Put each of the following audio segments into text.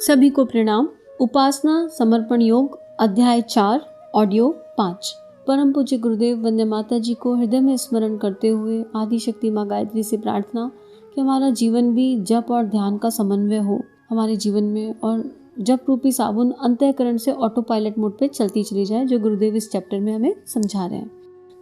सभी को प्रणाम। उपासना समर्पण योग अध्याय 4 ऑडियो 5। परम पूज्य गुरुदेव वंदे माता जी को हृदय में स्मरण करते हुए आदि शक्ति माँ गायत्री से प्रार्थना कि हमारा जीवन भी जप और ध्यान का समन्वय हो हमारे जीवन में, और जप रूपी साबुन अंतःकरण से ऑटो पायलट मोड पे चलती चली जाए, जो गुरुदेव इस चैप्टर में हमें समझा रहे हैं।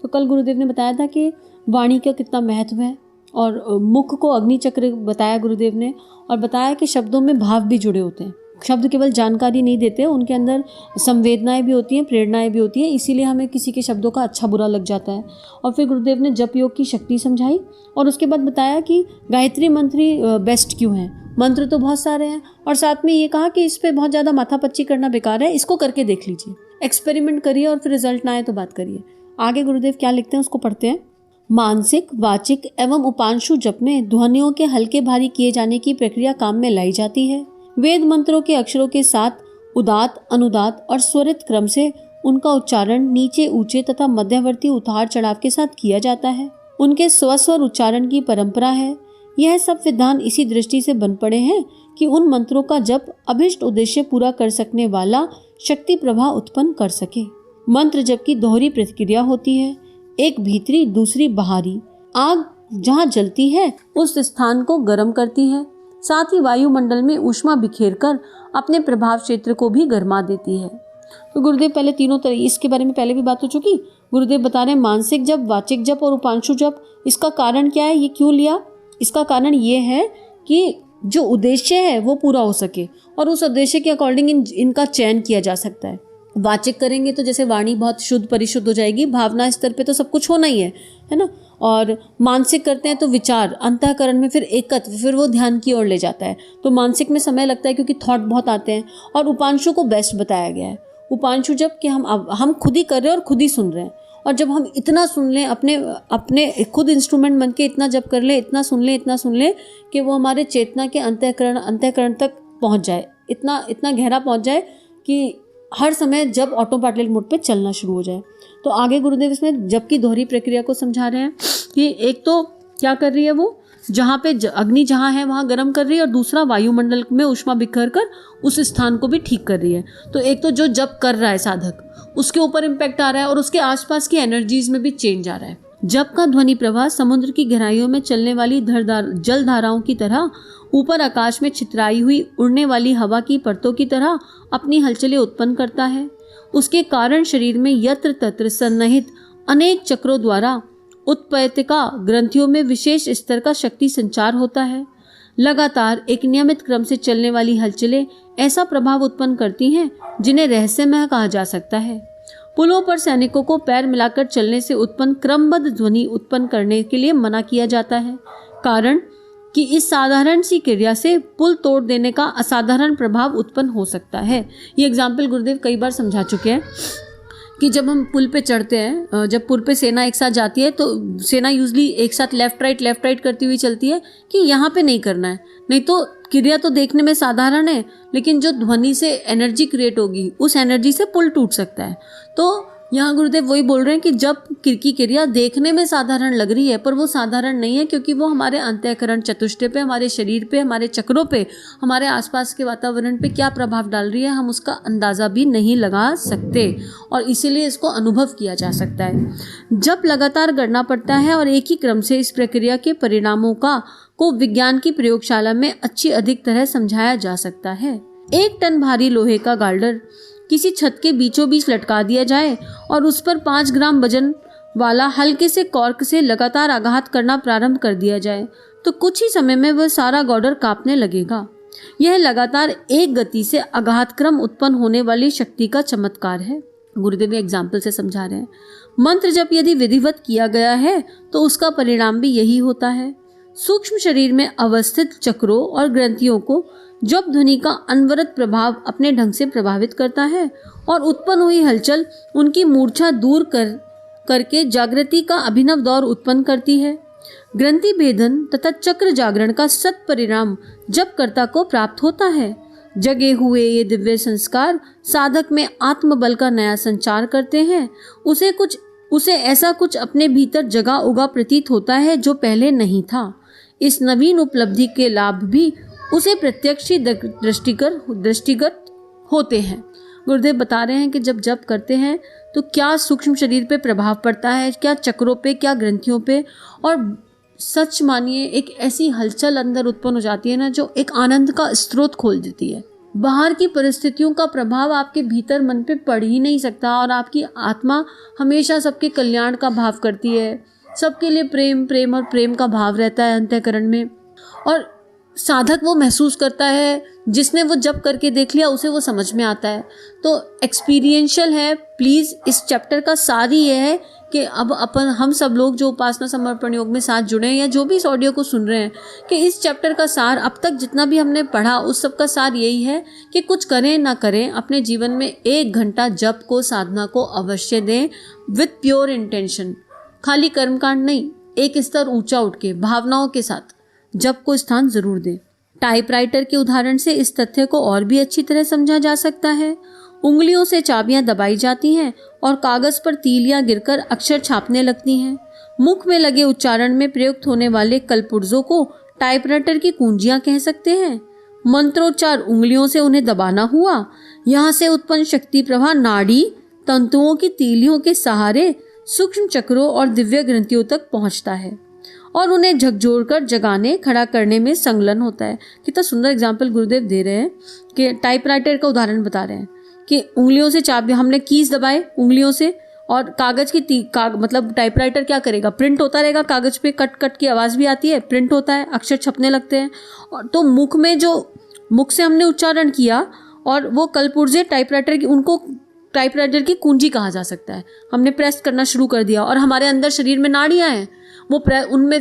तो कल गुरुदेव ने बताया था कि वाणी का कितना महत्व है, और मुख को अग्नि चक्र बताया गुरुदेव ने, और बताया कि शब्दों में भाव भी जुड़े होते हैं। शब्द केवल जानकारी नहीं देते, उनके अंदर संवेदनाएं भी होती हैं, प्रेरणाएं भी होती हैं, इसीलिए हमें किसी के शब्दों का अच्छा बुरा लग जाता है। और फिर गुरुदेव ने जप योग की शक्ति समझाई, और उसके बाद बताया कि गायत्री मंत्र बेस्ट क्यों है। मंत्र तो बहुत सारे हैं, और साथ में ये कहा कि इस पर बहुत ज़्यादा माथापच्ची करना बेकार है, इसको करके देख लीजिए, एक्सपेरिमेंट करिए, और फिर रिजल्ट ना आए तो बात करिए। आगे गुरुदेव क्या लिखते हैं उसको पढ़ते हैं। मानसिक, वाचिक एवं उपांशु जप में ध्वनियों के हल्के भारी किए जाने की प्रक्रिया काम में लाई जाती है। वेद मंत्रों के अक्षरों के साथ उदात, अनुदात और स्वरित क्रम से उनका उच्चारण नीचे ऊंचे तथा मध्यवर्ती उतार चढ़ाव के साथ किया जाता है। उनके स्वस्वर उच्चारण की परंपरा है। यह सब विधान इसी दृष्टि से बन पड़े हैं कि उन मंत्रों का जप अभिष्ट उद्देश्य पूरा कर सकने वाला शक्ति प्रवाह उत्पन्न कर सके। मंत्र जप की दोहरी प्रक्रिया होती है, एक भीतरी दूसरी बाहरी। आग जहाँ जलती है उस स्थान को गर्म करती है, साथ ही वायुमंडल में ऊष्मा बिखेरकर अपने प्रभाव क्षेत्र को भी गर्मा देती है। तो गुरुदेव पहले तीनों तरह, इसके बारे में पहले भी बात हो चुकी। गुरुदेव बता रहे हैं मानसिक जप, वाचिक जप और उपांशु जप। इसका कारण क्या है, ये क्यों लिया? इसका कारण ये है कि जो उद्देश्य है वो पूरा हो सके, और उस उद्देश्य के अकॉर्डिंग इनका चयन किया जा सकता है। वाचिक करेंगे तो जैसे वाणी बहुत शुद्ध परिशुद्ध हो जाएगी, भावना स्तर पे तो सब कुछ होना ही है ना। और मानसिक करते हैं तो विचार अंतःकरण में फिर एकत्व, फिर वो ध्यान की ओर ले जाता है। तो मानसिक में समय लगता है क्योंकि थॉट बहुत आते हैं। और उपांशु को बेस्ट बताया गया है। उपांशु जब कि हम खुद ही कर रहे हैं और खुद ही सुन रहे हैं, और जब हम इतना सुन लें, अपने खुद इंस्ट्रूमेंट बन के इतना जब कर लें, इतना सुन लें कि वो हमारे चेतना के अंतःकरण तक पहुँच जाए, इतना गहरा पहुँच जाए कि हर समय जब ऑटो पायलट मोड पे चलना शुरू हो जाए। तो आगे गुरुदेव इसमें जप की दोहरी प्रक्रिया को समझा रहे हैं कि एक तो क्या कर रही है वो, जहाँ पे अग्नि जहाँ है वहाँ गर्म कर रही है, और दूसरा वायुमंडल में ऊष्मा बिखेर कर उस स्थान को भी ठीक कर रही है। तो एक तो जो जप कर रहा है साधक, उसके ऊपर इम्पैक्ट आ रहा है, और उसके आसपास की एनर्जीज में भी चेंज आ रहा है। जप का ध्वनि प्रवाह समुद्र की गहराइयों में चलने वाली जल धाराओं की तरह, ऊपर आकाश में छितराई हुई उड़ने वाली हवा की परतों की तरह अपनी हलचलें उत्पन्न करता है। उसके कारण शरीर में यत्र तत्र सन्निहित अनेक चक्रों द्वारा उत्पैतिका ग्रंथियों में विशेष स्तर का शक्ति संचार होता है। लगातार एक नियमित क्रम से चलने वाली हलचलें ऐसा प्रभाव उत्पन्न करती हैं जिन्हें रहस्यमय कहा जा सकता है। पुलों पर सैनिकों को पैर मिलाकर चलने से उत्पन्न क्रमबद्ध ध्वनि उत्पन्न करने के लिए मना किया जाता है, कारण कि इस साधारण सी क्रिया से पुल तोड़ देने का असाधारण प्रभाव उत्पन्न हो सकता है। ये एग्जाम्पल गुरुदेव कई बार समझा चुके हैं कि जब हम पुल पे चढ़ते हैं, जब पुल पे सेना एक साथ जाती है तो सेना यूजली एक साथ लेफ्ट राइट करती हुई चलती है कि यहाँ पे नहीं करना है, नहीं तो क्रिया तो देखने में साधारण है, लेकिन जो ध्वनि से एनर्जी क्रिएट होगी उस एनर्जी से पुल टूट सकता है। तो यहाँ गुरुदेव वही बोल रहे हैं कि जब की क्रिया देखने में साधारण लग रही है, पर वो साधारण नहीं है, क्योंकि वो हमारे अंतःकरण चतुष्टय पे, हमारे शरीर पे, हमारे चक्रों पे, हमारे आसपास के वातावरण पे क्या प्रभाव डाल रही है, हम उसका अंदाज़ा भी नहीं लगा सकते, और इसीलिए इसको अनुभव किया जा सकता है। जब लगातार करना पड़ता है, और एक ही क्रम से इस प्रक्रिया के परिणामों को विज्ञान की प्रयोगशाला में अधिक तरह समझाया जा सकता है। 1 टन भारी लोहे का गार्डर किसी छत के बीचों बीच लटका दिया जाए और उस पर 5 ग्राम वजन वाला हल्के से कॉर्क से लगातार आघात करना प्रारंभ कर दिया जाए, तो कुछ ही समय में वह सारा गार्डर कांपने लगेगा। यह लगातार एक गति से आघात क्रम उत्पन्न होने वाली शक्ति का चमत्कार है। गुरुदेव एग्जाम्पल से समझा रहे हैं। मंत्र जब यदि विधिवत किया गया है तो उसका परिणाम भी यही होता है। सूक्ष्म शरीर में अवस्थित चक्रों और ग्रंथियों को जब ध्वनि का अनवरत प्रभाव अपने ढंग से प्रभावित करता है, और उत्पन्न हुई हलचल उनकी मूर्छा दूर करके जागृति का अभिनव दौर उत्पन्न करती है। ग्रंथि भेदन तथा चक्र जागरण का सत परिणाम जब कर्ता को प्राप्त होता है। जगे हुए ये दिव्य संस्कार साधक में आत्मबल का नया संचार करते हैं। उसे ऐसा कुछ अपने भीतर जगा उगा प्रतीत होता है जो पहले नहीं था। इस नवीन उपलब्धि के लाभ भी उसे प्रत्यक्ष ही दृष्टिगत होते हैं। गुरुदेव बता रहे हैं कि जब जप करते हैं तो क्या सूक्ष्म शरीर पे प्रभाव पड़ता है, क्या चक्रों पे, क्या ग्रंथियों पे, और सच मानिए एक ऐसी हलचल अंदर उत्पन्न हो जाती है ना, जो एक आनंद का स्रोत खोल देती है। बाहर की परिस्थितियों का प्रभाव आपके भीतर मन पे पड़ ही नहीं सकता, और आपकी आत्मा हमेशा सबके कल्याण का भाव करती है, सबके लिए प्रेम प्रेम और प्रेम का भाव रहता है अंतःकरण में। और साधक वो महसूस करता है, जिसने वो जप करके देख लिया उसे वो समझ में आता है। तो एक्सपीरियंशियल है। प्लीज़ इस चैप्टर का सार ही ये है कि अब हम सब लोग जो उपासना समर्पण योग में साथ जुड़े हैं या जो भी इस ऑडियो को सुन रहे हैं, कि इस चैप्टर का सार अब तक जितना भी हमने पढ़ा उस सब का सार यही है कि कुछ करें ना करें, अपने जीवन में 1 घंटा जप को, साधना को अवश्य दें, विथ प्योर इंटेंशन। खाली कर्मकांड नहीं, एक स्तर ऊंचा उठ के भावनाओं के साथ जप को स्थान जरूर दें। टाइपराइटर के उदाहरण से इस तथ्य को और भी अच्छी तरह समझा जा सकता है। उंगलियों से चाबियां दबाई जाती हैं और कागज पर तीलियां गिरकर अक्षर छापने लगती हैं। मुख में लगे उच्चारण में प्रयुक्त होने वाले कलपुर्जों को टाइपराइटर की कुंजियां कह सकते हैं। मंत्रोच्चार उंगलियों से उन्हें दबाना हुआ। यहाँ से उत्पन्न शक्ति प्रवाह नाड़ी तंतुओं की तीलियों के सहारे सूक्ष्म चक्रों और दिव्य ग्रंथियों तक पहुंचता है और उन्हें झकझोरकर जगाने, खड़ा करने में संलग्न होता है। कितना सुंदर एग्जाम्पल गुरुदेव दे रहे हैं कि टाइपराइटर का उदाहरण बता रहे हैं कि उंगलियों से चाबी, हमने कीज दबाए उंगलियों से, और कागज की मतलब टाइपराइटर क्या करेगा, प्रिंट होता रहेगा कागज पे, कट कट की आवाज़ भी आती है, प्रिंट होता है, अक्षर छपने लगते हैं। और तो मुख में जो मुख से हमने उच्चारण किया और वो कलपुर्जे टाइपराइटर की, उनको टाइपराइटर की कुंजी कहा जा सकता है। हमने प्रेस करना शुरू कर दिया और हमारे अंदर शरीर में नाड़ियाँ हैं, वो उनमें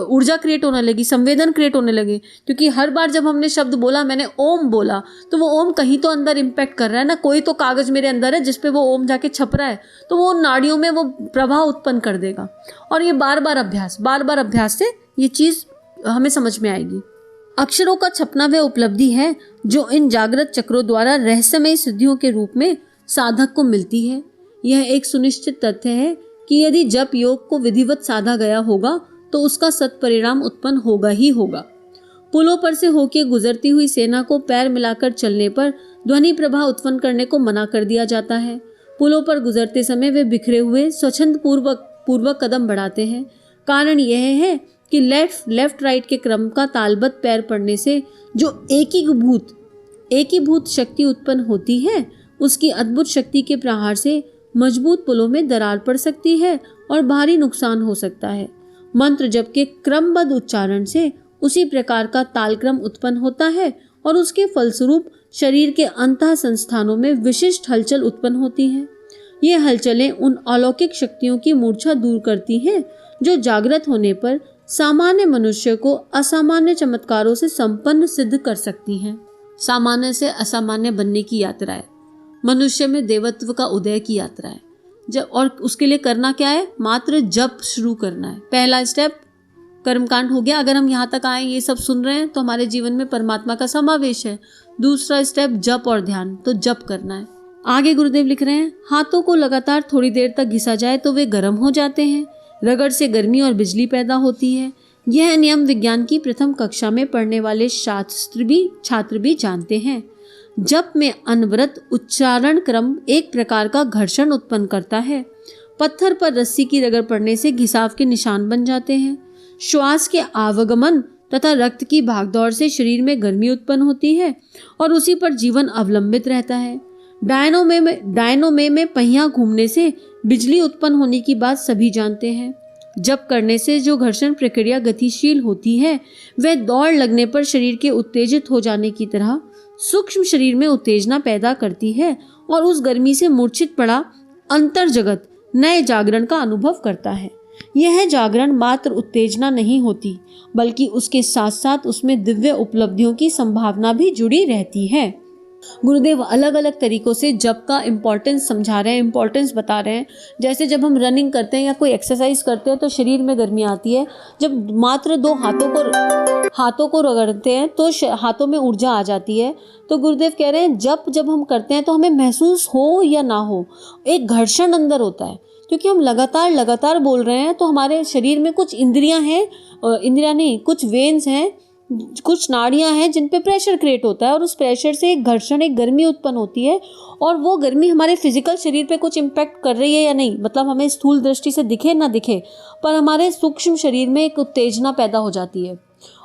ऊर्जा क्रिएट होने लगी, संवेदन क्रिएट होने लगे, क्योंकि हर बार जब हमने शब्द बोला, मैंने ओम बोला, तो वो ओम कहीं तो अंदर इम्पैक्ट कर रहा है ना, कोई तो कागज मेरे अंदर है जिसपे वो ओम जाके छप रहा है, तो वो नाड़ियों में वो प्रभाव उत्पन्न कर देगा। और ये बार बार अभ्यास से ये चीज़ हमें समझ में आएगी। अक्षरों का छपना वह उपलब्धि है जो इन जागृत चक्रों द्वारा रहस्यमय सिद्धियों के रूप में साधक को मिलती है। यह एक सुनिश्चित तथ्य है कि यदि जप योग को विधिवत साधा गया होगा तो उसका सत्परिणाम उत्पन्न होगा ही होगा। पुलों पर से होकर गुजरती हुई सेना को पैर मिलाकर चलने पर ध्वनि प्रवाह उत्पन्न करने को मना कर दिया जाता है। पुलों पर गुजरते समय वे बिखरे हुए स्वच्छंद पूर्वक कदम बढ़ाते हैं। कारण यह है कि लेफ्ट राइट के क्रम का तालबद्ध पैर पड़ने से जो एकीभूत शक्ति उत्पन्न होती है, उसकी अद्भुत शक्ति के प्रहार से मजबूत पुलों में दरार पड़ सकती है और भारी नुकसान हो सकता है। मंत्र जप के क्रमबद्ध उच्चारण से उसी प्रकार का तालक्रम उत्पन्न होता है और उसके फलस्वरूप शरीर के अंतः संस्थानों में विशिष्ट हलचल उत्पन्न होती है। ये हलचलें उन अलौकिक शक्तियों की मूर्छा दूर करती हैं जो जागृत होने पर सामान्य मनुष्य को असामान्य चमत्कारों से संपन्न सिद्ध कर सकती हैं। सामान्य से असामान्य बनने की यात्रा है, मनुष्य में देवत्व का उदय की यात्रा है। जब और उसके लिए करना क्या है, मात्र जप शुरू करना है। पहला स्टेप कर्मकांड हो गया। अगर हम यहाँ तक आए, ये सब सुन रहे हैं, तो हमारे जीवन में परमात्मा का समावेश है। दूसरा स्टेप जप और ध्यान, तो जप करना है। आगे गुरुदेव लिख रहे हैं, हाथों को लगातार थोड़ी देर तक घिसा जाए तो वे गर्म हो जाते हैं। रगड़ से गर्मी और बिजली पैदा होती है। यह नियम विज्ञान की प्रथम कक्षा में पढ़ने वाले छात्र भी जानते हैं। जप में अनवरत उच्चारण क्रम एक प्रकार का घर्षण उत्पन्न करता है। पत्थर पर रस्सी की रगड़ पड़ने से घिसाव के निशान बन जाते हैं। श्वास के आवागमन तथा रक्त की भागदौड़ से शरीर में गर्मी उत्पन्न होती है और उसी पर जीवन अवलंबित रहता है। डायनोमे में पहिया घूमने से बिजली उत्पन्न होने की बात सभी जानते हैं। जप करने से जो घर्षण प्रक्रिया गतिशील होती है, वह दौड़ लगने पर शरीर के उत्तेजित हो जाने की तरह सूक्ष्म शरीर में उत्तेजना पैदा करती है और उस गर्मी से मूर्छित पड़ा अंतर जगत नए जागरण का अनुभव करता है। यह जागरण मात्र उत्तेजना नहीं होती, बल्कि उसके साथ साथ उसमें दिव्य उपलब्धियों की संभावना भी जुड़ी रहती है। गुरुदेव अलग अलग तरीकों से जप का इम्पोर्टेंस समझा रहे हैं, इम्पोर्टेंस बता रहे हैं। जैसे जब हम रनिंग करते हैं या कोई एक्सरसाइज करते हैं तो शरीर में गर्मी आती है। जब मात्र 2 हाथों को रगड़ते हैं तो हाथों में ऊर्जा आ जाती है। तो गुरुदेव कह रहे हैं जब हम करते हैं तो हमें महसूस हो या ना हो, एक घर्षण अंदर होता है, क्योंकि हम लगातार बोल रहे हैं। तो हमारे शरीर में कुछ इंद्रियां हैं, कुछ वेन्स हैं कुछ नाड़ियां हैं जिन पे प्रेशर क्रिएट होता है और उस प्रेशर से एक घर्षण, एक गर्मी उत्पन्न होती है और वो गर्मी हमारे फिजिकल शरीर पे कुछ इम्पैक्ट कर रही है या नहीं, मतलब हमें स्थूल दृष्टि से दिखे ना दिखे, पर हमारे सूक्ष्म शरीर में एक उत्तेजना पैदा हो जाती है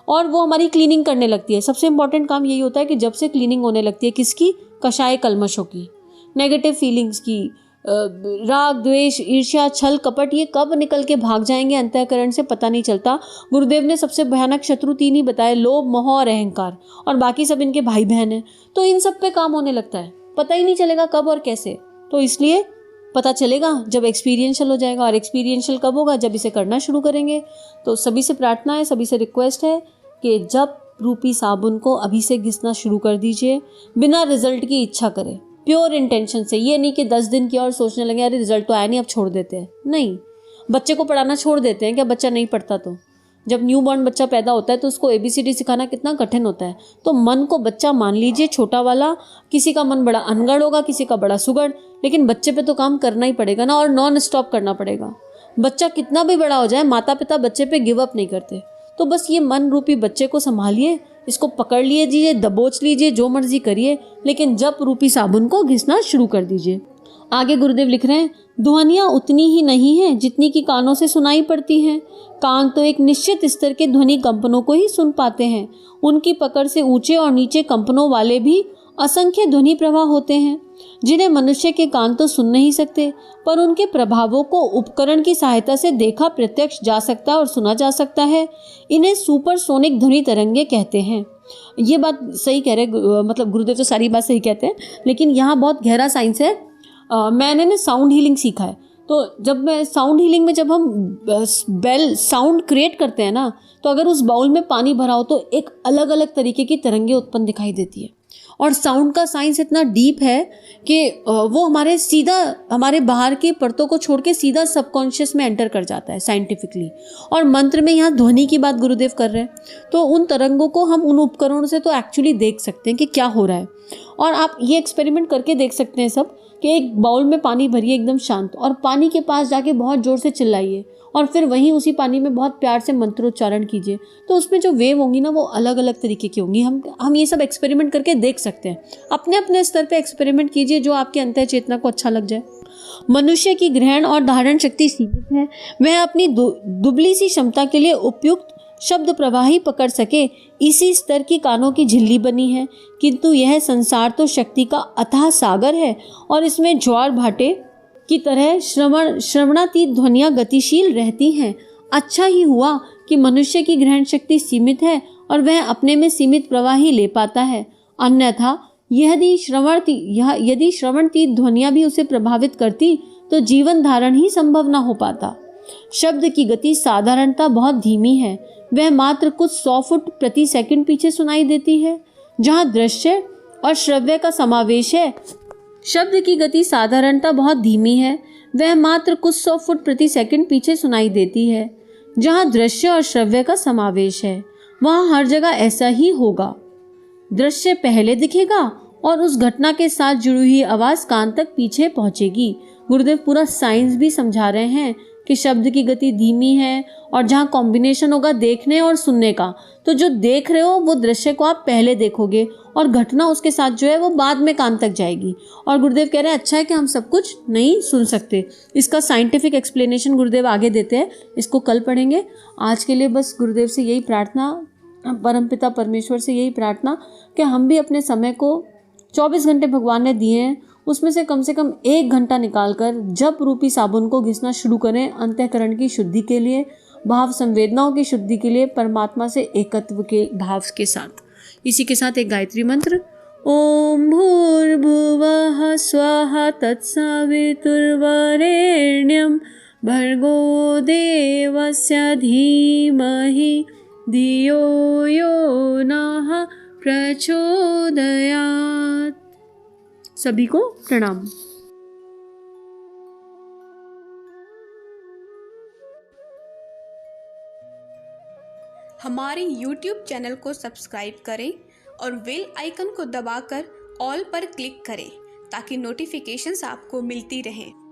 और वो हमारी क्लीनिंग करने लगती है। सबसे इंपॉर्टेंट काम यही होता है कि जब से क्लीनिंग होने लगती है किसकी, कषाय कल्मशों की, नेगेटिव फीलिंग्स की, राग द्वेष ईर्ष्या छल कपट, ये कब निकल के भाग जाएंगे अंतःकरण से पता नहीं चलता। गुरुदेव ने सबसे भयानक शत्रु 3 ही बताए, लोभ मोह और अहंकार, और बाकी सब इनके भाई बहन हैं। तो इन सब पे काम होने लगता है, पता ही नहीं चलेगा कब और कैसे। तो इसलिए पता चलेगा जब एक्सपीरियंशियल हो जाएगा, और एक्सपीरियंशियल कब होगा, जब इसे करना शुरू करेंगे। तो सभी से प्रार्थना है, सभी से रिक्वेस्ट है कि जब रूपी साबुन को अभी से घिसना शुरू कर दीजिए, बिना रिजल्ट की इच्छा करें, प्योर इंटेंशन से। ये नहीं कि 10 दिन की और सोचने लगे अरे रिजल्ट तो आया नहीं अब छोड़ देते हैं। नहीं, बच्चे को पढ़ाना छोड़ देते हैं क्या बच्चा नहीं पढ़ता? तो जब न्यू बॉर्न बच्चा पैदा होता है तो उसको ABCD सिखाना कितना कठिन होता है। तो मन को बच्चा मान लीजिए छोटा वाला, किसी का मन बड़ा अनगढ़ होगा, किसी का बड़ा सुगढ़, लेकिन बच्चे पे तो काम करना ही पड़ेगा ना, और नॉन स्टॉप करना पड़ेगा। बच्चा कितना भी बड़ा हो जाए, माता पिता बच्चे पे गिव अप नहीं करते। तो बस ये मन रूपी बच्चे को संभालिए, इसको पकड़ लीजिए, दबोच लीजिए, जो मर्जी करिए, लेकिन जप रूपी साबुन को घिसना शुरू कर दीजिए। आगे गुरुदेव लिख रहे हैं, ध्वनियाँ उतनी ही नहीं हैं जितनी की कानों से सुनाई पड़ती हैं। कान तो एक निश्चित स्तर के ध्वनि कंपनों को ही सुन पाते हैं। उनकी पकड़ से ऊंचे और नीचे कंपनों वाले भी असंख्य ध्वनि प्रवाह होते हैं, जिन्हें मनुष्य के कान तो सुन नहीं सकते, पर उनके प्रभावों को उपकरण की सहायता से देखा प्रत्यक्ष जा सकता है और सुना जा सकता है। इन्हें सुपरसोनिक ध्वनि तरंगे कहते हैं। ये बात सही कह रहे, मतलब गुरुदेव तो सारी बात सही कहते हैं, लेकिन यहाँ बहुत गहरा साइंस है। मैंने ना साउंड हीलिंग सीखा है, तो जब मैं साउंड हीलिंग में जब हम बेल साउंड क्रिएट करते हैं ना, तो अगर उस बाउल में पानी भरा हो तो एक अलग अलग तरीके की तरंगे उत्पन्न दिखाई देती है। और साउंड का साइंस इतना डीप है कि वो हमारे सीधा हमारे बाहर की परतों को छोड़ के सीधा सबकॉन्शियस में एंटर कर जाता है साइंटिफिकली। और मंत्र में यहाँ ध्वनि की बात गुरुदेव कर रहे हैं, तो उन तरंगों को हम उन उपकरणों से तो एक्चुअली देख सकते हैं कि क्या हो रहा है। और आप ये एक्सपेरिमेंट करके देख सकते हैं सब, कि एक बाउल में पानी भरिए एकदम शांत, और पानी के पास जाके बहुत ज़ोर से चिल्लाइए, और फिर वहीं उसी पानी में बहुत प्यार से मंत्रोच्चारण कीजिए। तो उसमें जो वेव होंगी ना, वो अलग अलग तरीके की होंगी। हम ये सब एक्सपेरिमेंट करके देख सकते हैं। अपने अपने स्तर पे एक्सपेरिमेंट कीजिए जो आपकी अंतः चेतना को अच्छा लग जाए। मनुष्य की ग्रहण और धारण शक्ति सीमित है। वह अपनी दुबली सी क्षमता के लिए उपयुक्त शब्द प्रवाह ही पकड़ सके, इसी स्तर की कानों की झिल्ली बनी है। किंतु यह संसार तो शक्ति का अथाह सागर है, और इसमें ज्वार भाटे की तरह श्रवणातीत ध्वनियाँ गतिशील रहती हैं। अच्छा ही हुआ कि मनुष्य की ग्रहण शक्ति सीमित है और वह अपने में सीमित प्रवाह ही ले पाता है। अन्यथा यदि श्रवणतीत ध्वनियाँ भी उसे प्रभावित करती तो जीवन धारण ही संभव न हो पाता। शब्द की गति साधारणतः बहुत धीमी है। वह मात्र कुछ 100 फुट प्रति सेकंड पीछे सुनाई देती है। जहाँ दृश्य और श्रव्य का समावेश है, शब्द की गति साधारणतः बहुत धीमी है। वह मात्र कुछ 100 फुट प्रति सेकंड पीछे सुनाई देती है। जहाँ दृश्य और श्रव्य का समावेश है, वहाँ हर जगह ऐसा ही होगा। दृश्य पहले दिखेगा और उस घटना के साथ जुड़ी हुई आवाज़ कान तक पीछे पहुँचेगी। गुरुदेव पूरा साइंस भी समझा रहे हैं कि शब्द की गति धीमी है, और जहाँ कॉम्बिनेशन होगा देखने और सुनने का, तो जो देख रहे हो वो दृश्य को आप पहले देखोगे और घटना उसके साथ जो है वो बाद में कान तक जाएगी। और गुरुदेव कह रहे हैं अच्छा है कि हम सब कुछ नहीं सुन सकते। इसका साइंटिफिक एक्सप्लेनेशन गुरुदेव आगे देते हैं, इसको कल पढ़ेंगे। आज के लिए बस गुरुदेव से यही प्रार्थना, परमपिता परमेश्वर से यही प्रार्थना कि हम भी अपने समय को 24 घंटे भगवान ने दिए हैं, उसमें से कम 1 घंटा निकालकर जप रूपी साबुन को घिसना शुरू करें, अंतःकरण की शुद्धि के लिए, भाव संवेदनाओं की शुद्धि के लिए, परमात्मा से एकत्व के भाव के साथ। इसी के साथ एक गायत्री मंत्र, ओम भूर्भुवः स्वाहा तत्सवितुर्वरेण्यं भर्गो देवस्य धीमहि धियो यो नः प्रचोदयात्। सभी को प्रणाम। हमारे YouTube चैनल को सब्सक्राइब करें और बेल आइकन को दबाकर ऑल पर क्लिक करें ताकि नोटिफिकेशंस आपको मिलती रहें।